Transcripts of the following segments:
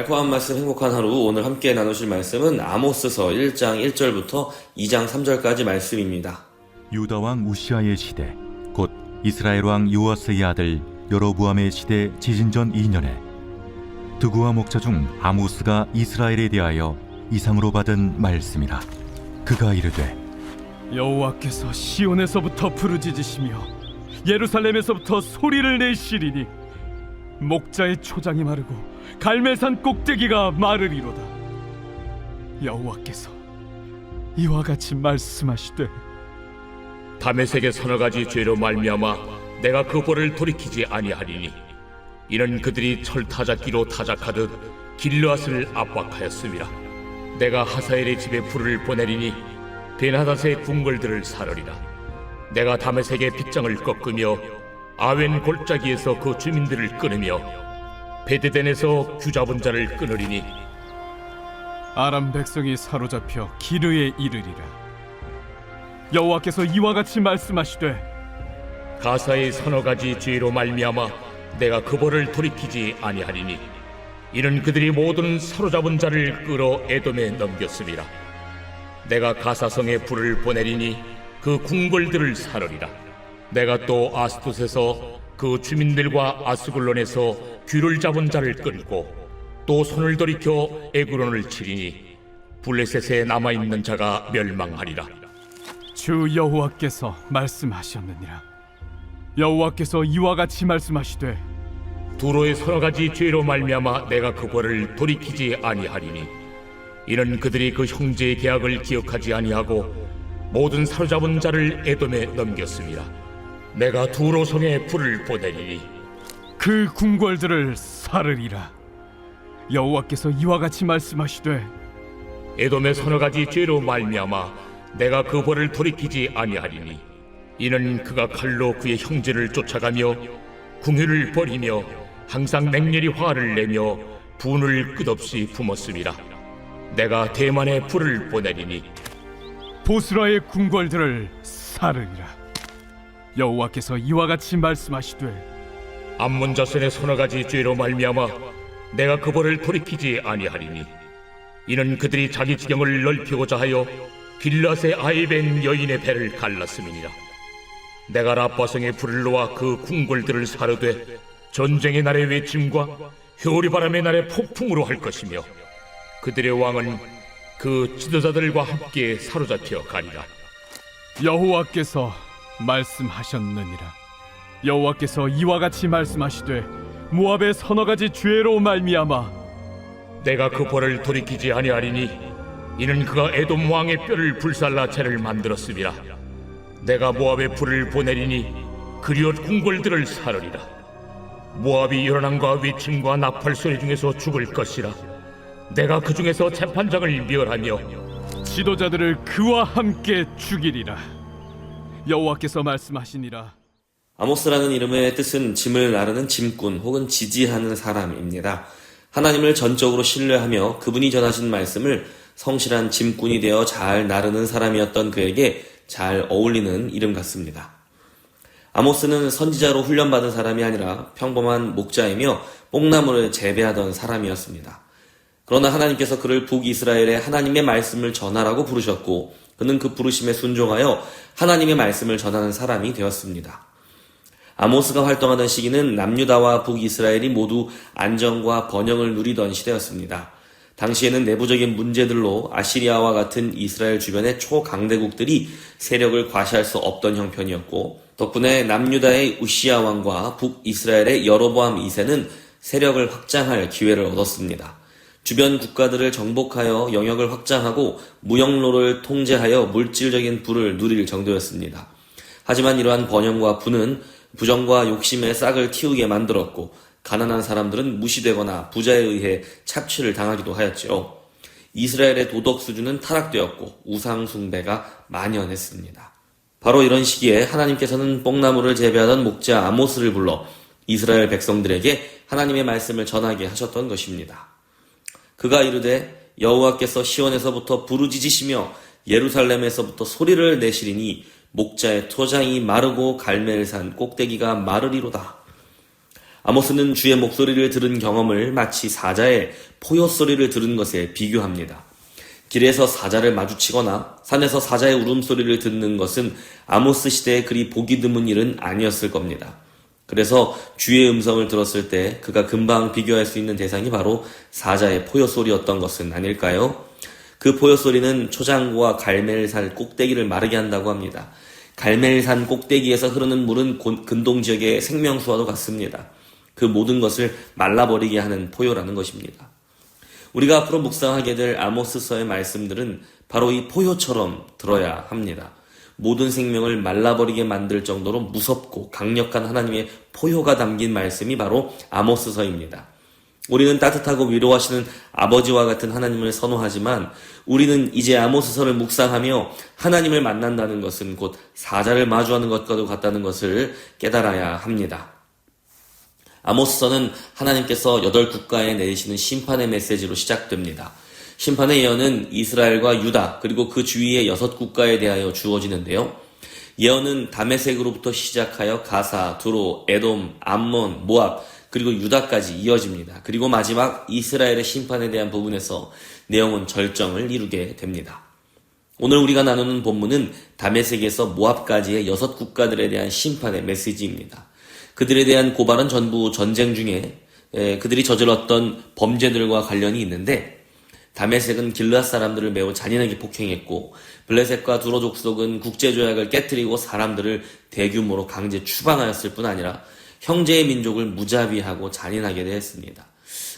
달콤한 말씀 행복한 하루, 오늘 함께 나누실 말씀은 아모스서 1장 1절부터 2장 3절까지 말씀입니다. 유다 왕 우시아의 시대, 곧 이스라엘 왕 요아스의 아들 여로보암의 시대 지진전 2년에 드구와 목자 중 아모스가 이스라엘에 대하여 이상으로 받은 말씀이라. 그가 이르되, 여호와께서 시온에서부터 부르짖으시며 예루살렘에서부터 소리를 내시리니 목자의 초장이 마르고 갈멜산 꼭대기가 마르리로다. 여호와께서 이와 같이 말씀하시되, 다메섹의 서너 가지 죄로 말미암아 내가 그 벌을 돌이키지 아니하리니 이는 그들이 철타작기로 타작하듯 길르앗을 압박하였음이라. 내가 하사엘의 집에 불을 보내리니 베나닷의 궁궐들을 사르리라. 내가 다메섹의 빗장을 꺾으며 아웬 골짜기에서 그 주민들을 끊으며 베데덴에서 규잡은 자를 끊으리니 아람 백성이 사로잡혀 기르에 이르리라. 여호와께서 이와 같이 말씀하시되, 가사의 서너 가지 죄로 말미암아 내가 그 벌을 돌이키지 아니하리니 이는 그들이 모든 사로잡은 자를 끌어 에돔에 넘겼음이라. 내가 가사성에 불을 보내리니 그 궁궐들을 사르리라. 내가 또 아스돗에서 그 주민들과 아스글론에서 귀를 잡은 자를 끊고 또 손을 돌이켜 에그론을 치리니 블레셋에 남아있는 자가 멸망하리라. 주 여호와께서 말씀하셨느니라. 여호와께서 이와 같이 말씀하시되, 두로의 서너 가지 죄로 말미암아 내가 그 벌을 돌이키지 아니하리니 이는 그들이 그 형제의 계약을 기억하지 아니하고 모든 사로잡은 자를 에돔에 넘겼습니다. 내가 두로성에 불을 보내리니 그 궁궐들을 사르리라. 여호와께서 이와 같이 말씀하시되, 에돔의 서너 가지 죄로 말미암아 내가 그 벌을 돌이키지 아니하리니 이는 그가 칼로 그의 형제를 쫓아가며 궁유를 버리며 항상 맹렬히 화를 내며 분을 끝없이 품었음이라. 내가 대만에 불을 보내리니 보스라의 궁궐들을 사르리라. 여호와께서 이와 같이 말씀하시되, 암몬 자손의 서너 가지 죄로 말미암아 내가 그 벌을 돌이키지 아니하리니 이는 그들이 자기 지경을 넓히고자 하여 길앗의 아이벤 여인의 배를 갈랐음이니라. 내가 라빠성의 불을 놓아 그 궁궐들을 사르되 전쟁의 날의 외침과 효리바람의 날의 폭풍으로 할 것이며 그들의 왕은 그 지도자들과 함께 사로잡혀 가리라. 여호와께서 말씀하셨느니라. 여호와께서 이와 같이 말씀하시되, 모압의 서너 가지 죄로 말미암아 내가 그 벌을 돌이키지 아니하리니 이는 그가 에돔 왕의 뼈를 불살라 채를 만들었음이라. 내가 모압에 불을 보내리니 그리옷 궁궐들을 사르리라. 모압이 일어남과 외침과 나팔 소리 중에서 죽을 것이라. 내가 그 중에서 재판장을 멸하며 지도자들을 그와 함께 죽이리라. 여호와께서 말씀하시니라. 아모스라는 이름의 뜻은 짐을 나르는 짐꾼 혹은 지지하는 사람입니다. 하나님을 전적으로 신뢰하며 그분이 전하신 말씀을 성실한 짐꾼이 되어 잘 나르는 사람이었던 그에게 잘 어울리는 이름 같습니다. 아모스는 선지자로 훈련받은 사람이 아니라 평범한 목자이며 뽕나무를 재배하던 사람이었습니다. 그러나 하나님께서 그를 북이스라엘에 하나님의 말씀을 전하라고 부르셨고 그는 그 부르심에 순종하여 하나님의 말씀을 전하는 사람이 되었습니다. 아모스가 활동하던 시기는 남유다와 북이스라엘이 모두 안정과 번영을 누리던 시대였습니다. 당시에는 내부적인 문제들로 아시리아와 같은 이스라엘 주변의 초강대국들이 세력을 과시할 수 없던 형편이었고 덕분에 남유다의 우시아 왕과 북이스라엘의 여로보암 2세는 세력을 확장할 기회를 얻었습니다. 주변 국가들을 정복하여 영역을 확장하고 무역로를 통제하여 물질적인 부를 누릴 정도였습니다. 하지만 이러한 번영과 부는 부정과 욕심의 싹을 틔우게 만들었고 가난한 사람들은 무시되거나 부자에 의해 착취를 당하기도 하였죠. 이스라엘의 도덕 수준은 타락되었고 우상 숭배가 만연했습니다. 바로 이런 시기에 하나님께서는 뽕나무를 재배하던 목자 아모스를 불러 이스라엘 백성들에게 하나님의 말씀을 전하게 하셨던 것입니다. 그가 이르되 여호와께서 시온에서부터 부르짖으시며 예루살렘에서부터 소리를 내시리니 목자의 토장이 마르고 갈멜산 꼭대기가 마르리로다. 아모스는 주의 목소리를 들은 경험을 마치 사자의 포효 소리를 들은 것에 비교합니다. 길에서 사자를 마주치거나 산에서 사자의 울음소리를 듣는 것은 아모스 시대에 그리 보기 드문 일은 아니었을 겁니다. 그래서 주의 음성을 들었을 때 그가 금방 비교할 수 있는 대상이 바로 사자의 포효 소리였던 것은 아닐까요? 그 포효 소리는 초장과 갈멜산 꼭대기를 마르게 한다고 합니다. 갈멜산 꼭대기에서 흐르는 물은 근동 지역의 생명수와도 같습니다. 그 모든 것을 말라버리게 하는 포효라는 것입니다. 우리가 앞으로 묵상하게 될 아모스서의 말씀들은 바로 이 포효처럼 들어야 합니다. 모든 생명을 말라버리게 만들 정도로 무섭고 강력한 하나님의 포효가 담긴 말씀이 바로 아모스서입니다. 우리는 따뜻하고 위로하시는 아버지와 같은 하나님을 선호하지만 우리는 이제 아모스서를 묵상하며 하나님을 만난다는 것은 곧 사자를 마주하는 것과도 같다는 것을 깨달아야 합니다. 아모스서는 하나님께서 8국가에 내리시는 심판의 메시지로 시작됩니다. 심판의 예언은 이스라엘과 유다 그리고 그 주위의 6국가에 대하여 주어지는데요. 예언은 다메섹으로부터 시작하여 가사, 두로, 에돔, 암몬, 모압 그리고 유다까지 이어집니다. 그리고 마지막 이스라엘의 심판에 대한 부분에서 내용은 절정을 이루게 됩니다. 오늘 우리가 나누는 본문은 다메섹에서 모압까지의 6국가들에 대한 심판의 메시지입니다. 그들에 대한 고발은 전부 전쟁 중에 그들이 저질렀던 범죄들과 관련이 있는데 다메섹은 길르앗 사람들을 매우 잔인하게 폭행했고 블레셋과 두로 족속은 국제조약을 깨뜨리고 사람들을 대규모로 강제 추방하였을 뿐 아니라 형제의 민족을 무자비하고 잔인하게 대했습니다.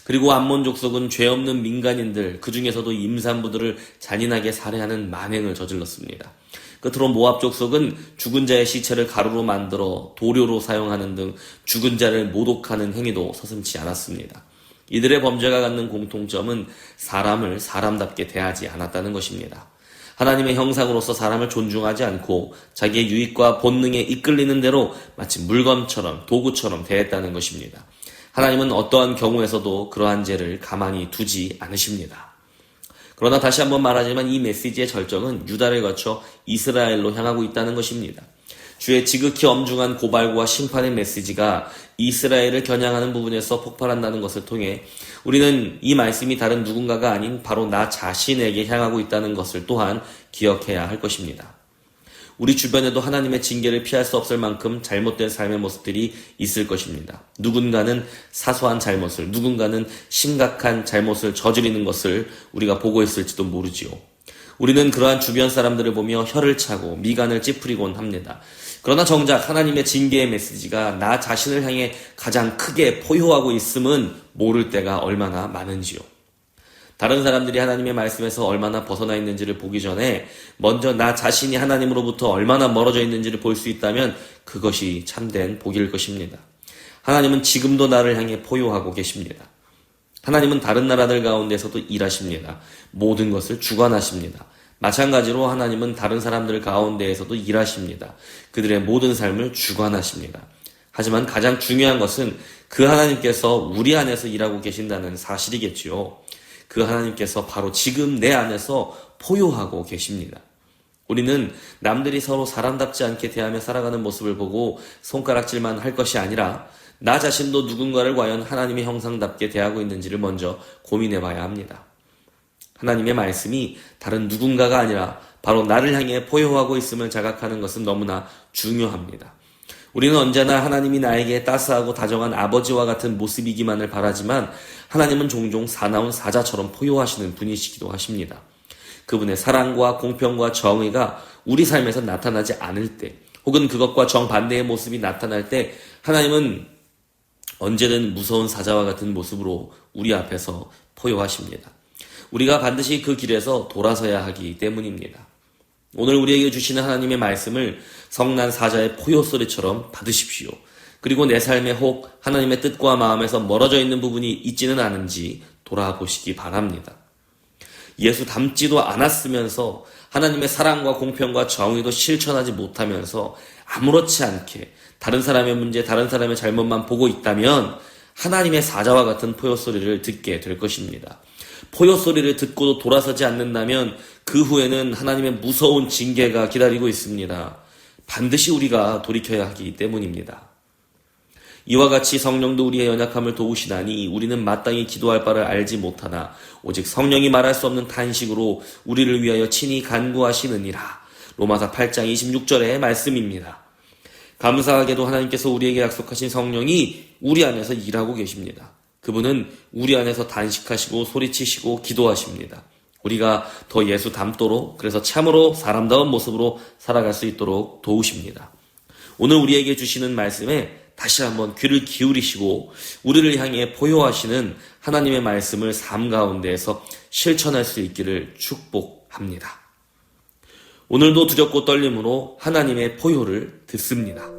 그리고 암몬 족속은 죄 없는 민간인들, 그 중에서도 임산부들을 잔인하게 살해하는 만행을 저질렀습니다. 끝으로 모압 족속은 죽은 자의 시체를 가루로 만들어 도료로 사용하는 등 죽은 자를 모독하는 행위도 서슴지 않았습니다. 이들의 범죄가 갖는 공통점은 사람을 사람답게 대하지 않았다는 것입니다. 하나님의 형상으로서 사람을 존중하지 않고 자기의 유익과 본능에 이끌리는 대로 마치 물건처럼 도구처럼 대했다는 것입니다. 하나님은 어떠한 경우에서도 그러한 죄를 가만히 두지 않으십니다. 그러나 다시 한번 말하지만 이 메시지의 절정은 유다를 거쳐 이스라엘로 향하고 있다는 것입니다. 주의 지극히 엄중한 고발과 심판의 메시지가 이스라엘을 겨냥하는 부분에서 폭발한다는 것을 통해 우리는 이 말씀이 다른 누군가가 아닌 바로 나 자신에게 향하고 있다는 것을 또한 기억해야 할 것입니다. 우리 주변에도 하나님의 징계를 피할 수 없을 만큼 잘못된 삶의 모습들이 있을 것입니다. 누군가는 사소한 잘못을, 누군가는 심각한 잘못을 저지르는 것을 우리가 보고 있을지도 모르지요. 우리는 그러한 주변 사람들을 보며 혀를 차고 미간을 찌푸리곤 합니다. 그러나 정작 하나님의 징계의 메시지가 나 자신을 향해 가장 크게 포효하고 있음은 모를 때가 얼마나 많은지요. 다른 사람들이 하나님의 말씀에서 얼마나 벗어나 있는지를 보기 전에 먼저 나 자신이 하나님으로부터 얼마나 멀어져 있는지를 볼 수 있다면 그것이 참된 복일 것입니다. 하나님은 지금도 나를 향해 포효하고 계십니다. 하나님은 다른 나라들 가운데서도 일하십니다. 모든 것을 주관하십니다. 마찬가지로 하나님은 다른 사람들 가운데에서도 일하십니다. 그들의 모든 삶을 주관하십니다. 하지만 가장 중요한 것은 그 하나님께서 우리 안에서 일하고 계신다는 사실이겠지요. 그 하나님께서 바로 지금 내 안에서 포효하고 계십니다. 우리는 남들이 서로 사람답지 않게 대하며 살아가는 모습을 보고 손가락질만 할 것이 아니라 나 자신도 누군가를 과연 하나님의 형상답게 대하고 있는지를 먼저 고민해 봐야 합니다. 하나님의 말씀이 다른 누군가가 아니라 바로 나를 향해 포효하고 있음을 자각하는 것은 너무나 중요합니다. 우리는 언제나 하나님이 나에게 따스하고 다정한 아버지와 같은 모습이기만을 바라지만 하나님은 종종 사나운 사자처럼 포효하시는 분이시기도 하십니다. 그분의 사랑과 공평과 정의가 우리 삶에서 나타나지 않을 때 혹은 그것과 정반대의 모습이 나타날 때 하나님은 언제든 무서운 사자와 같은 모습으로 우리 앞에서 포효하십니다. 우리가 반드시 그 길에서 돌아서야 하기 때문입니다. 오늘 우리에게 주시는 하나님의 말씀을 성난 사자의 포효 소리처럼 받으십시오. 그리고 내 삶에 혹 하나님의 뜻과 마음에서 멀어져 있는 부분이 있지는 않은지 돌아보시기 바랍니다. 예수 닮지도 않았으면서 하나님의 사랑과 공평과 정의도 실천하지 못하면서 아무렇지 않게 다른 사람의 문제, 다른 사람의 잘못만 보고 있다면 하나님의 사자와 같은 포효 소리를 듣게 될 것입니다. 포효 소리를 듣고도 돌아서지 않는다면 그 후에는 하나님의 무서운 징계가 기다리고 있습니다. 반드시 우리가 돌이켜야 하기 때문입니다. 이와 같이 성령도 우리의 연약함을 도우시나니 우리는 마땅히 기도할 바를 알지 못하나 오직 성령이 말할 수 없는 탄식으로 우리를 위하여 친히 간구하시느니라. 로마서 8장 26절의 말씀입니다. 감사하게도 하나님께서 우리에게 약속하신 성령이 우리 안에서 일하고 계십니다. 그분은 우리 안에서 단식하시고 소리치시고 기도하십니다. 우리가 더 예수 닮도록, 그래서 참으로 사람다운 모습으로 살아갈 수 있도록 도우십니다. 오늘 우리에게 주시는 말씀에 다시 한번 귀를 기울이시고 우리를 향해 포효하시는 하나님의 말씀을 삶 가운데에서 실천할 수 있기를 축복합니다. 오늘도 두렵고 떨림으로 하나님의 포효를 듣습니다.